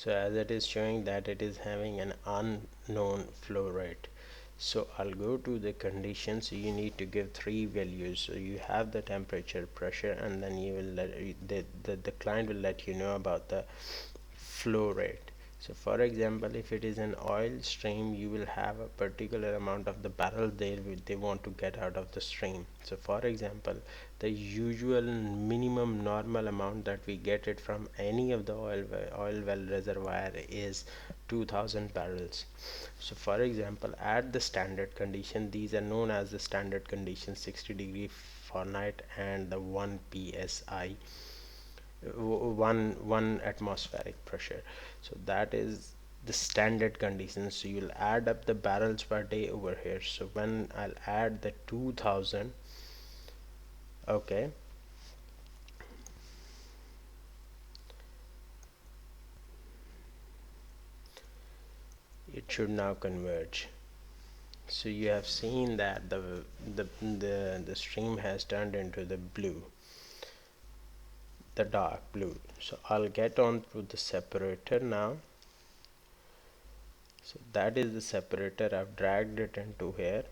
So as it is showing that it is having an unknown flow rate. So I'll go to the conditions. So you need to give three values. So you have the temperature, pressure, and then you will let the client will let you know about the flow rate. So for example, if it is an oil stream, you will have a particular amount of the barrel they want to get out of the stream. So for example, the usual minimum normal amount that we get it from any of the oil well reservoir is 2000 barrels. So for example, at the standard condition, these are known as the standard condition, 60 degree Fahrenheit and the 1 psi, one atmospheric pressure. So that is the standard conditions. So you'll add up the barrels per day over here. So when I'll add the 2000, okay, it should now converge. So you have seen that the stream has turned into the blue, the dark blue. So I'll get on to the separator now. So that is the separator. I've dragged it into here.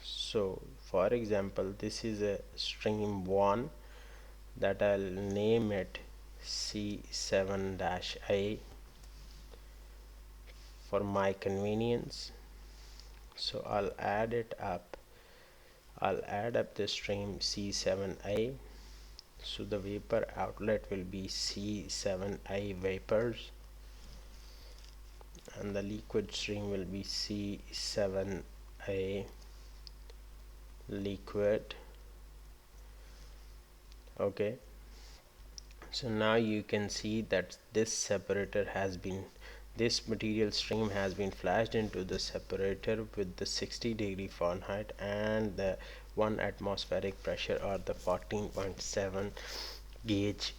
So for example, this is a stream 1 that I'll name it C7-A for my convenience. So I'll add it up. I'll add up the stream C7A. So the vapor outlet will be C7A vapors, and the liquid stream will be C7A liquid. Okay, so now you can see that this separator has been, this material stream has been flashed into the separator with the 60 degree Fahrenheit and the 1 atmospheric pressure, or the 14.7 gauge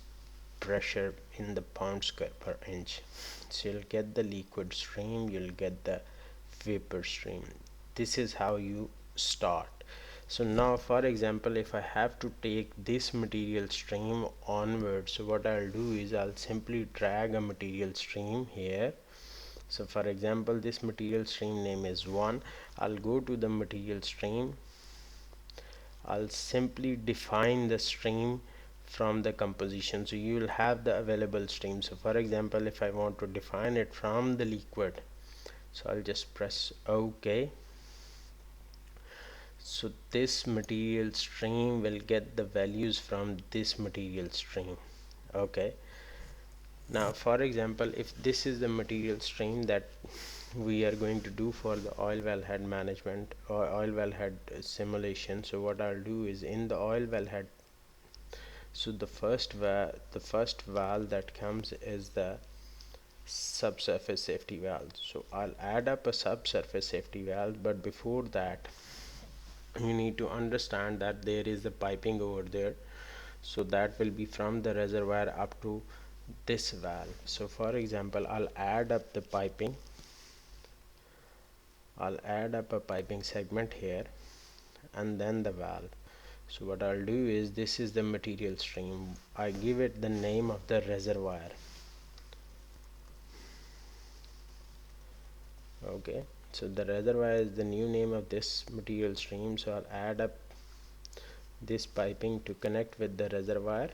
pressure in the pound square per inch. So you'll get the liquid stream, you'll get the vapor stream. This is how you start. So now for example, if I have to take this material stream onwards, so what I'll do is I'll simply drag a material stream here. So for example, this material stream name is 1. I'll go to the material stream. I'll simply define the stream from the composition. So you will have the available stream. So for example, if I want to define it from the liquid, so I'll just press OK. So this material stream will get the values from this material stream. Okay, now for example, if this is the material stream that we are going to do for the oil wellhead management or oil wellhead simulation, so what I'll do is in the oil wellhead, so the first valve that comes is the subsurface safety valve. So I'll add up a subsurface safety valve, but before that you need to understand that there is the piping over there. So that will be from the reservoir up to this valve. So for example, I'll add up the piping. I'll add up a piping segment here and then the valve. So what I'll do is, this is the material stream. I give it the name of the reservoir. Okay, so the reservoir is the new name of this material stream. So I'll add up this piping to connect with the reservoir.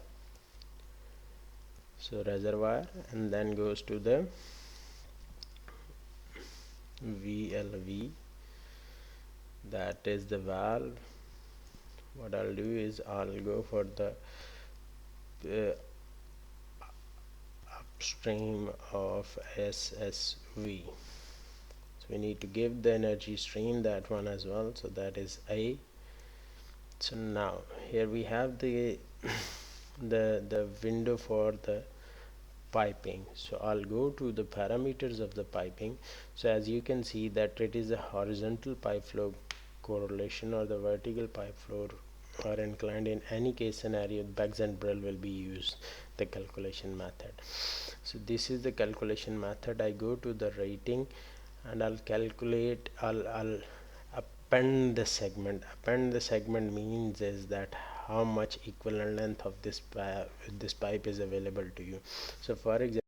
So reservoir, and then goes to the VLV, that is the valve. What I'll do is I'll go for the upstream of SSSV. So we need to give the energy stream that one as well, so that is A. So now here we have the the window for the piping. So I'll go to the parameters of the piping. So as you can see that it is a horizontal pipe flow correlation or the vertical pipe flow or inclined. In any case scenario, Beggs and Brill will be used, the calculation method. So this is the calculation method. I go to the rating and I'll calculate, I'll append the segment. Append the segment means is that how much equivalent length of this pipe is available to you. So for example,